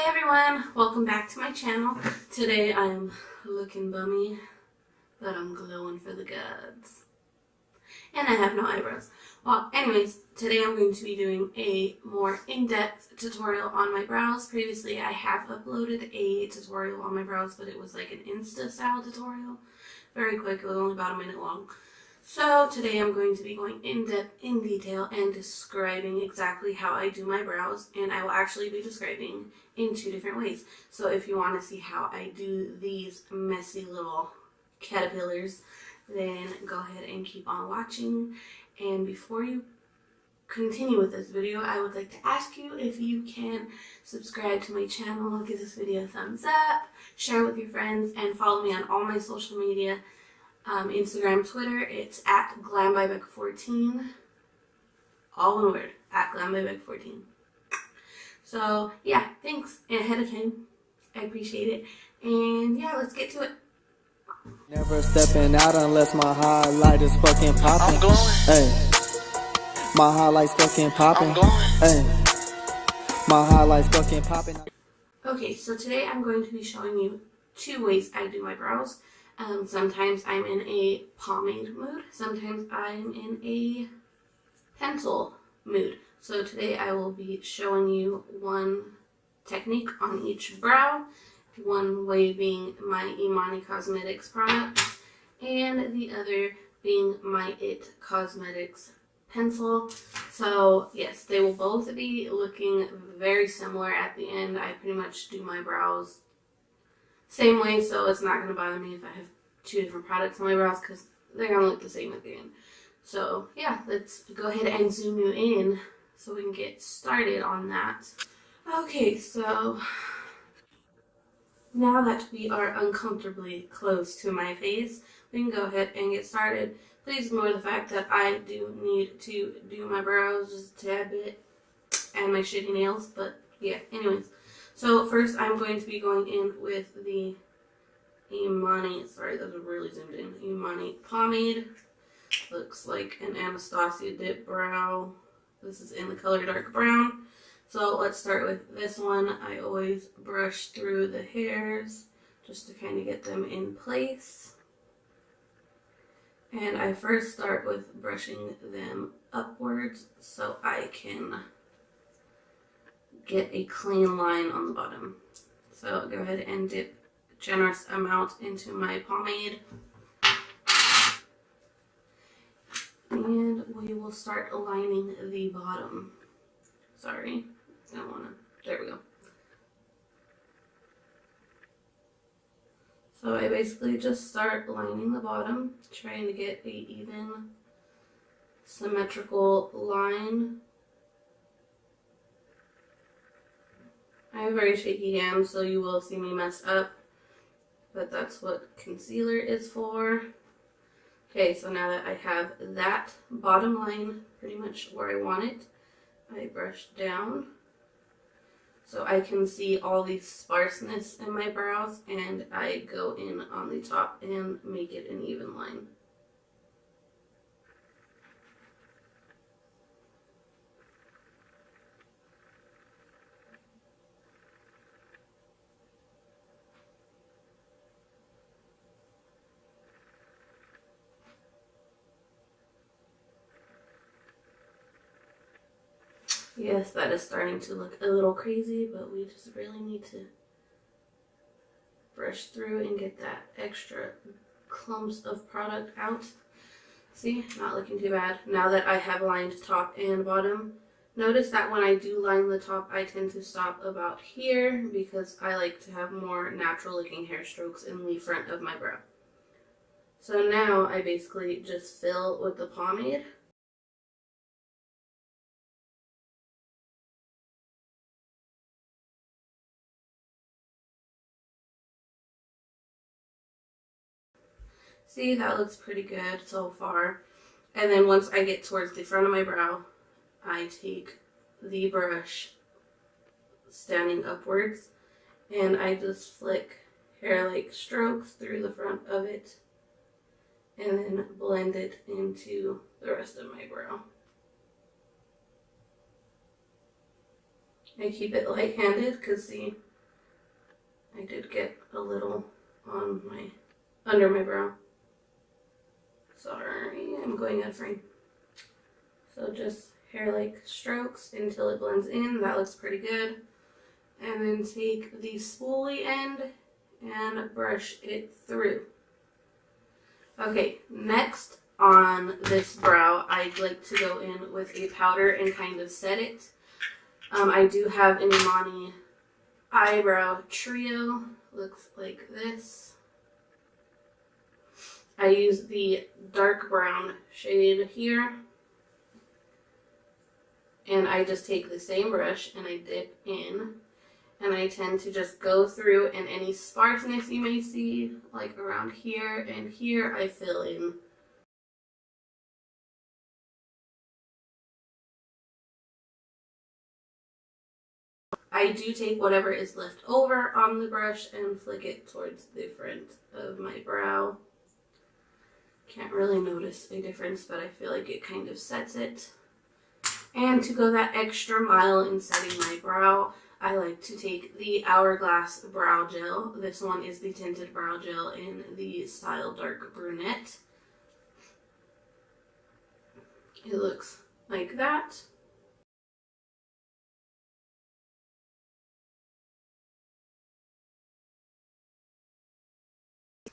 Hey everyone, welcome back to my channel. Today I'm looking bummy, but I'm glowing for the gods. And I have no eyebrows. Well, anyways, today I'm going to be doing a more in-depth tutorial on my brows. Previously I have uploaded a tutorial on my brows, but it was like an Insta-style tutorial. Very quick, it was only about a minute long. So today I'm going to be going in-depth, in detail, and describing exactly how I do my brows, and I will actually be describing in two different ways. So if you want to see how I do these messy little caterpillars, then go ahead and keep on watching. And before you continue with this video, I would like to ask you if you can subscribe to my channel, give this video a thumbs up, share with your friends, and follow me on all my social media. Instagram, Twitter, it's at glambybeck14, all one word, at glambybeck14. So yeah, thanks ahead of time, I appreciate it, and yeah, let's get to it. Never stepping out unless my highlight is fucking popping. I'm glowing. Hey, my highlights fucking popping. I'm glowing. Hey, my highlights fucking popping. Okay, so today I'm going to be showing you two ways I do my brows. Sometimes I'm in a pomade mood, sometimes I'm in a pencil mood. So today I will be showing you one technique on each brow, one way being my Emani Cosmetics products, and the other being my It Cosmetics pencil. So yes, they will both be looking very similar at the end. I pretty much do my brows same way, so it's not going to bother me if I have two different products on my brows because they're going to look the same at the end. So yeah, let's go ahead and zoom you in so we can get started on that. Okay, so now that we are uncomfortably close to my face, we can go ahead and get started. Please ignore the fact that I do need to do my brows just a tad bit and my shitty nails, but yeah, anyways. So first I'm going to be going in with the Emani, sorry that was really zoomed in, Emani Pomade. Looks like an Anastasia dip brow. This is in the color dark brown. So let's start with this one. I always brush through the hairs just to kind of get them in place. And I first start with brushing them upwards so I can get a clean line on the bottom. So go ahead and dip a generous amount into my pomade. And we will start aligning the bottom. Sorry, I don't wanna, there we go. So I basically just start lining the bottom, trying to get a even, symmetrical line. I have very shaky hands, so you will see me mess up, but that's what concealer is for. Okay, so now that I have that bottom line pretty much where I want it, I brush down so I can see all the sparseness in my brows, and I go in on the top and make it an even line. Yes, that is starting to look a little crazy, but we just really need to brush through and get that extra clumps of product out. See, not looking too bad. Now that I have lined top and bottom, notice that when I do line the top, I tend to stop about here because I like to have more natural looking hair strokes in the front of my brow. So now I basically just fill with the pomade. See, that looks pretty good so far. And then once I get towards the front of my brow, I take the brush standing upwards and I just flick hair-like strokes through the front of it and then blend it into the rest of my brow. I keep it light-handed because see, I did get a little on my, under my brow. Sorry, I'm going out of frame. So just hair-like strokes until it blends in. That looks pretty good. And then take the spoolie end and brush it through. Okay, next on this brow, I'd like to go in with a powder and kind of set it. I do have an Emani eyebrow trio. Looks like this. I use the dark brown shade here. And I just take the same brush and I dip in. And I tend to just go through, and any sparseness you may see, like around here and here, I fill in. I do take whatever is left over on the brush and flick it towards the front of my brow. Can't really notice a difference, but I feel like it kind of sets it. And to go that extra mile in setting my brow, I like to take the Hourglass brow gel. This one is the tinted brow gel in the style Dark Brunette. It looks like that.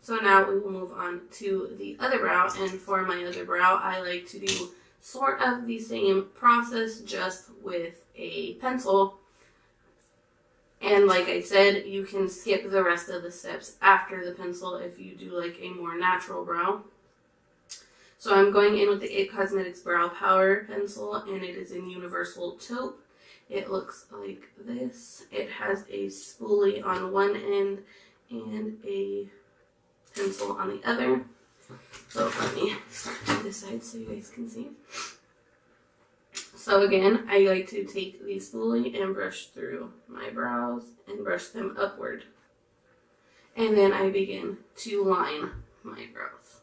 So now we will move on to the other brow, and for my other brow, I like to do sort of the same process, just with a pencil. And like I said, you can skip the rest of the steps after the pencil if you do like a more natural brow. So I'm going in with the IT Cosmetics Brow Power Pencil, and it is in Universal Taupe. It looks like this. It has a spoolie on one end and a pencil on the other. So let me start to this side so you guys can see. So again, I like to take the spoolie and brush through my brows and brush them upward. And then I begin to line my brows.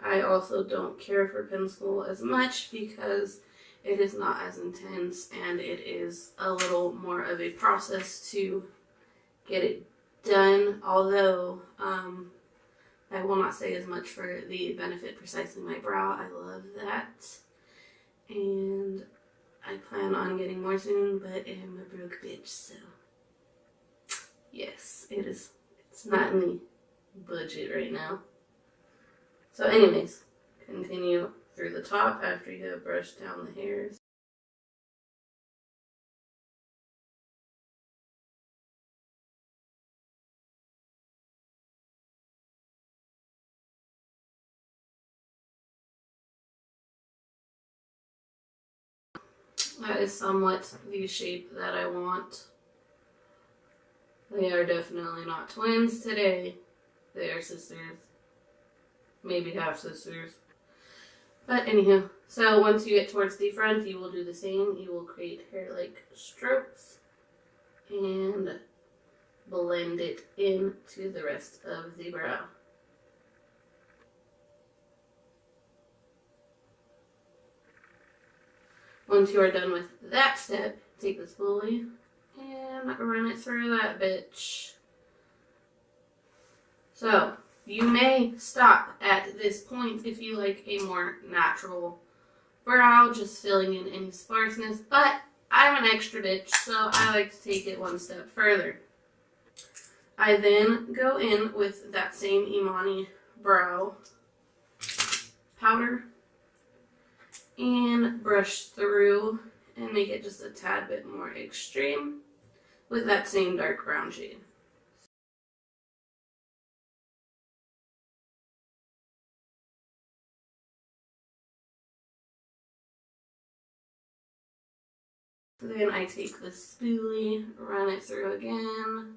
I also don't care for pencil as much because it is not as intense and it is a little more of a process to get it done, although I will not say as much for the Benefit Precisely My Brow. I love that, and I plan on getting more soon, but I'm a broke bitch, so yes, it's not in the budget right now. So anyways, continue through the top after you have brushed down the hairs. That is somewhat the shape that I want. They are definitely not twins today. They are sisters. Maybe half sisters. But anywho, so once you get towards the front, you will do the same. You will create hair-like strokes and blend it into the rest of the brow. Once you are done with that step, take the spoolie and run it through that bitch. So, you may stop at this point if you like a more natural brow, just filling in any sparseness, but I'm an extra bitch, so I like to take it one step further. I then go in with that same Emani brow powder and brush through and make it just a tad bit more extreme with that same dark brown shade. Then I take the spoolie, run it through again,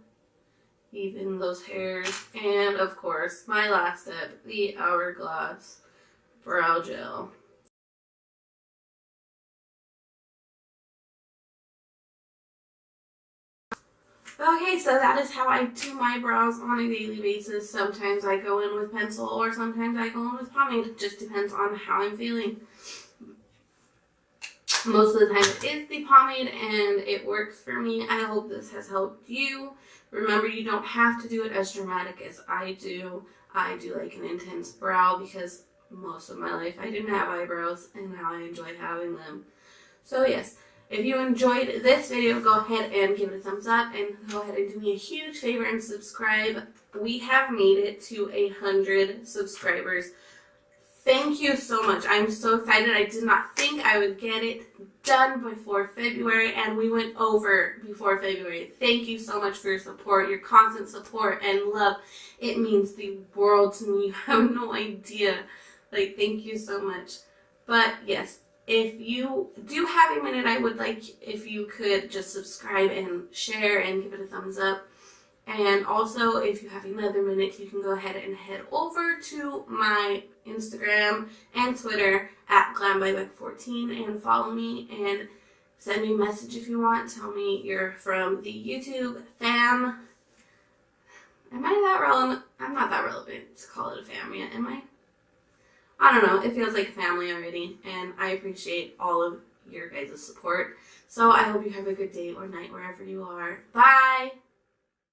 even those hairs, and of course, my last step, the Hourglass brow gel. Okay, so that is how I do my brows on a daily basis. Sometimes I go in with pencil or sometimes I go in with pomade. It just depends on how I'm feeling. Most of the time it is the pomade and it works for me. I hope this has helped you. Remember, you don't have to do it as dramatic as I do. I do like an intense brow because most of my life I didn't have eyebrows and now I enjoy having them. So yes, if you enjoyed this video, go ahead and give it a thumbs up and go ahead and do me a huge favor and subscribe. We have made it to 100 subscribers. Thank you so much. I'm so excited. I did not think I would get it done before February, and we went over before February. Thank you so much for your support, your constant support and love. It means the world to me. You have no idea. Like, thank you so much. But yes, if you do have a minute, I would like if you could just subscribe and share and give it a thumbs up. And also, if you have another minute, you can go ahead and head over to my Instagram and Twitter at glambybeck14 and follow me and send me a message if you want. Tell me you're from the YouTube fam. Am I that relevant? I'm not that relevant to call it a fam yet, am I? I don't know. It feels like a family already, and I appreciate all of your guys' support. So I hope you have a good day or night wherever you are. Bye!